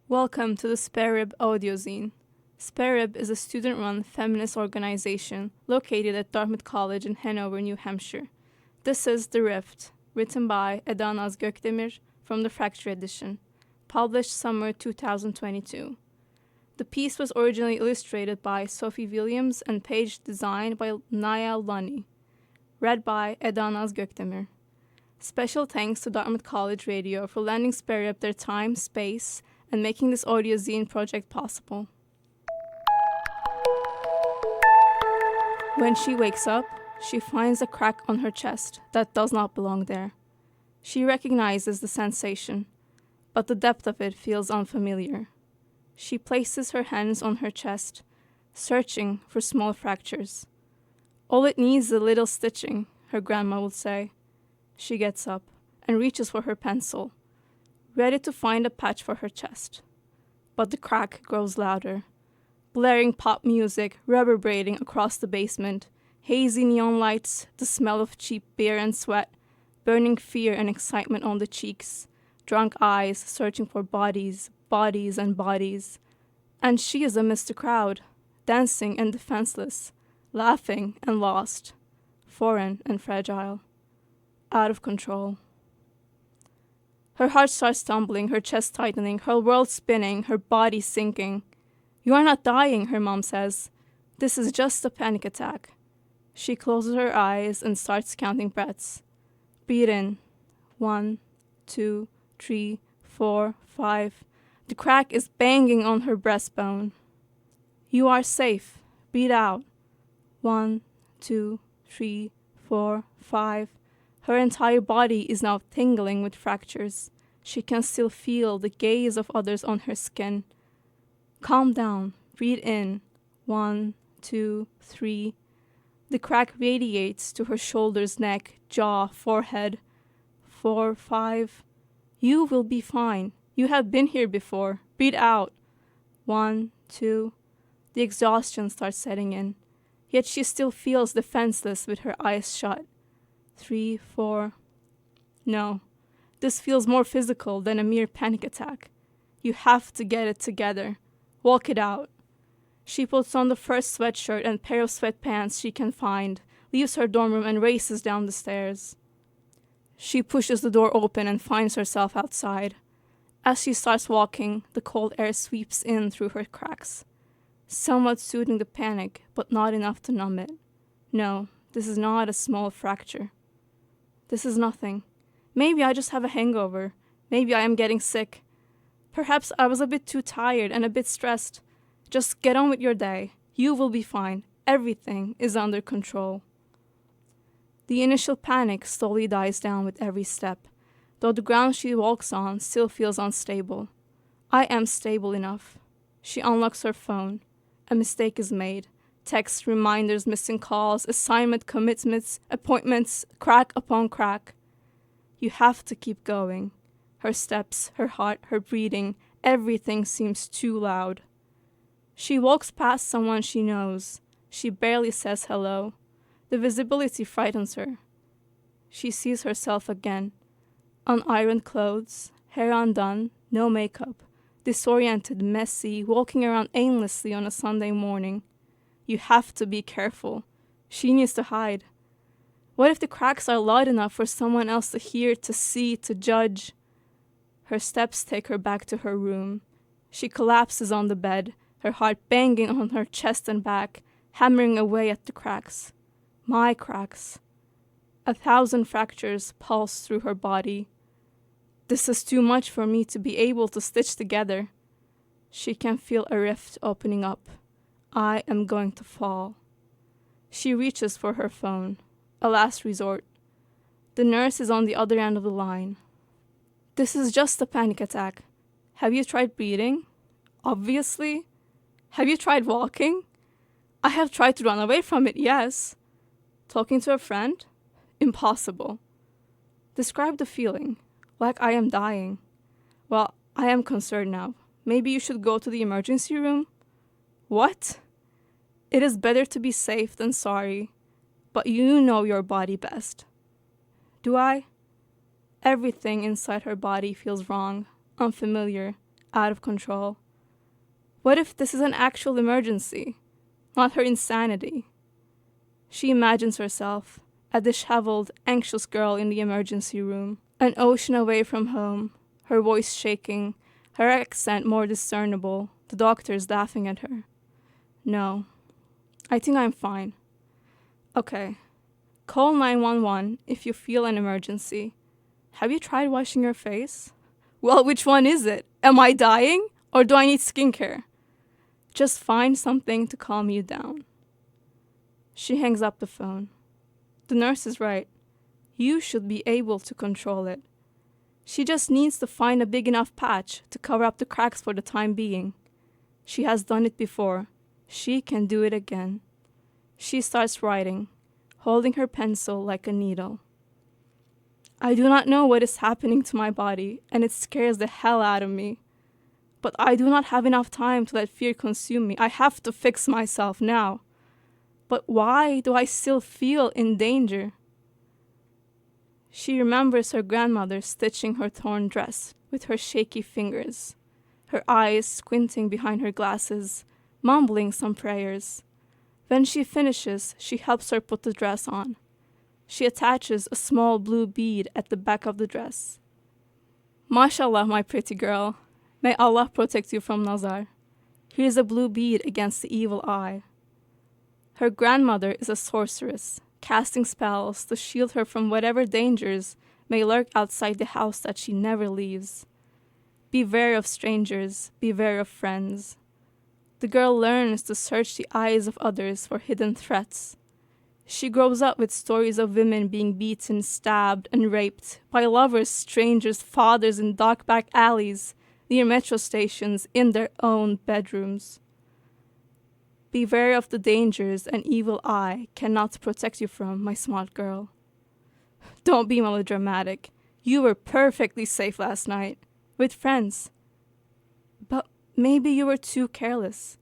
Welcome to the Spare Rib Audio Zine. Spare Rib is a student-run feminist organization located at Dartmouth College in Hanover, New Hampshire. This is The Rift, written by Eda Naz Gokdemir from the Fracture edition, published summer 2022. The piece was originally illustrated by Sophie Williams and page designed by Naya Lunney. Read by Eda Naz Gokdemir. Special thanks to Dartmouth College Radio for lending Spare Rib their time, space, and making this audio zine project possible. When she wakes up, she finds a crack on her chest that does not belong there. She recognizes the sensation, but the depth of it feels unfamiliar. She places her hands on her chest, searching for small fractures. All it needs is a little stitching, her grandma would say. She gets up and reaches for her pencil, ready to find a patch for her chest. But the crack grows louder. Blaring pop music reverberating across the basement, hazy neon lights, the smell of cheap beer and sweat, burning fear and excitement on the cheeks, drunk eyes searching for bodies, bodies and bodies. And she is amidst the crowd, dancing and defenseless, laughing and lost, foreign and fragile, out of control. Her heart starts tumbling, her chest tightening, her world spinning, her body sinking. "You are not dying," her mom says. "This is just a panic attack." She closes her eyes and starts counting breaths. Breathe in. 1, 2, 3, 4, 5. The crack is banging on her breastbone. "You are safe. Breathe out. 1, 2, 3, 4, 5. Her entire body is now tingling with fractures. She can still feel the gaze of others on her skin. Calm down. Breathe in. 1, 2, 3. The crack radiates to her shoulders, neck, jaw, forehead. 4, 5. You will be fine. You have been here before. Breathe out. 1, 2. The exhaustion starts setting in. Yet she still feels defenseless with her eyes shut. 3, 4. No, this feels more physical than a mere panic attack. You have to get it together. Walk it out. She puts on the first sweatshirt and pair of sweatpants she can find, leaves her dorm room and races down the stairs. She pushes the door open and finds herself outside. As she starts walking, the cold air sweeps in through her cracks, somewhat soothing the panic, but not enough to numb it. No, this is not a small fracture. This is nothing. Maybe I just have a hangover. Maybe I am getting sick. Perhaps I was a bit too tired and a bit stressed. Just get on with your day. You will be fine. Everything is under control. The initial panic slowly dies down with every step, though the ground she walks on still feels unstable. I am stable enough. She unlocks her phone. A mistake is made. Texts, reminders, missing calls, assignment commitments, appointments, crack upon crack. You have to keep going. Her steps, her heart, her breathing, everything seems too loud. She walks past someone she knows. She barely says hello. The visibility frightens her. She sees herself again. Unironed clothes, hair undone, no makeup, disoriented, messy, walking around aimlessly on a Sunday morning. You have to be careful. She needs to hide. What if the cracks are loud enough for someone else to hear, to see, to judge? Her steps take her back to her room. She collapses on the bed, her heart banging on her chest and back, hammering away at the cracks. My cracks. 1,000 fractures pulse through her body. This is too much for me to be able to stitch together. She can feel a rift opening up. I am going to fall. She reaches for her phone, a last resort. The nurse is on the other end of the line. "This is just a panic attack. Have you tried breathing? Obviously. Have you tried walking? I have tried to run away from it, yes. Talking to a friend? Impossible. Describe the feeling, like I am dying. Well, I am concerned now. Maybe you should go to the emergency room." What? It is better to be safe than sorry, but you know your body best. Do I? Everything inside her body feels wrong, unfamiliar, out of control. What if this is an actual emergency, not her insanity? She imagines herself, a disheveled, anxious girl in the emergency room, an ocean away from home, her voice shaking, her accent more discernible, the doctors laughing at her. No, I think I'm fine. Okay, call 911 if you feel an emergency. Have you tried washing your face? Well, which one is it? Am I dying, or do I need skincare? Just find something to calm you down. She hangs up the phone. The nurse is right. You should be able to control it. She just needs to find a big enough patch to cover up the cracks for the time being. She has done it before. She can do it again. She starts writing, holding her pencil like a needle. I do not know what is happening to my body, and it scares the hell out of me. But I do not have enough time to let fear consume me. I have to fix myself now. But why do I still feel in danger? She remembers her grandmother stitching her torn dress with her shaky fingers, her eyes squinting behind her glasses, mumbling some prayers. When she finishes, she helps her put the dress on. She attaches a small blue bead at the back of the dress. Mashallah, my pretty girl. May Allah protect you from Nazar. Here's a blue bead against the evil eye. Her grandmother is a sorceress, casting spells to shield her from whatever dangers may lurk outside the house that she never leaves. Beware of strangers, beware of friends. The girl learns to search the eyes of others for hidden threats. She grows up with stories of women being beaten, stabbed, and raped by lovers, strangers, fathers in dark back alleys, near metro stations, in their own bedrooms. Beware of the dangers an evil eye cannot protect you from, my smart girl. Don't be melodramatic. You were perfectly safe last night, with friends. But maybe you were too careless,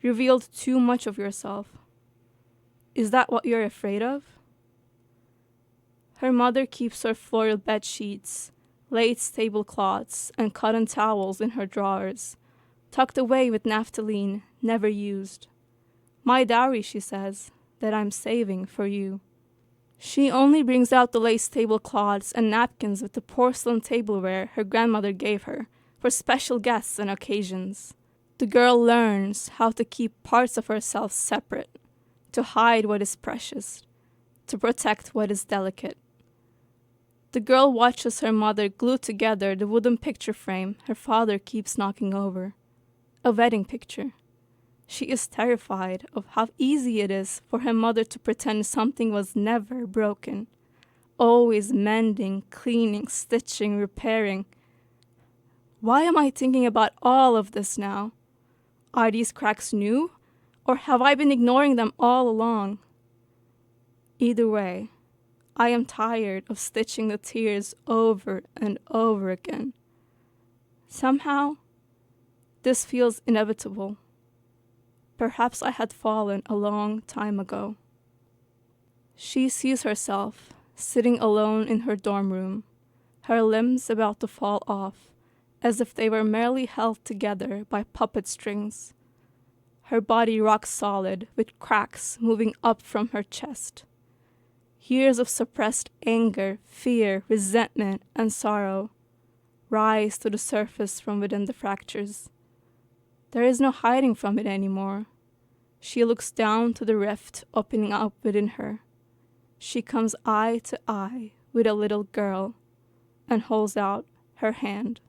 revealed too much of yourself. Is that what you're afraid of? Her mother keeps her floral bed sheets, lace tablecloths, and cotton towels in her drawers, tucked away with naphthalene, never used. My dowry, she says, that I'm saving for you. She only brings out the lace tablecloths and napkins with the porcelain tableware her grandmother gave her for special guests and occasions. The girl learns how to keep parts of herself separate, to hide what is precious, to protect what is delicate. The girl watches her mother glue together the wooden picture frame her father keeps knocking over. A wedding picture. She is terrified of how easy it is for her mother to pretend something was never broken, always mending, cleaning, stitching, repairing. Why am I thinking about all of this now? Are these cracks new, or have I been ignoring them all along? Either way, I am tired of stitching the tears over and over again. Somehow, this feels inevitable. Perhaps I had fallen a long time ago. She sees herself sitting alone in her dorm room, her limbs about to fall off, as if they were merely held together by puppet strings. Her body rock solid, with cracks moving up from her chest. Years of suppressed anger, fear, resentment, and sorrow rise to the surface from within the fractures. There is no hiding from it anymore. She looks down to the rift opening up within her. She comes eye to eye with a little girl and holds out her hand.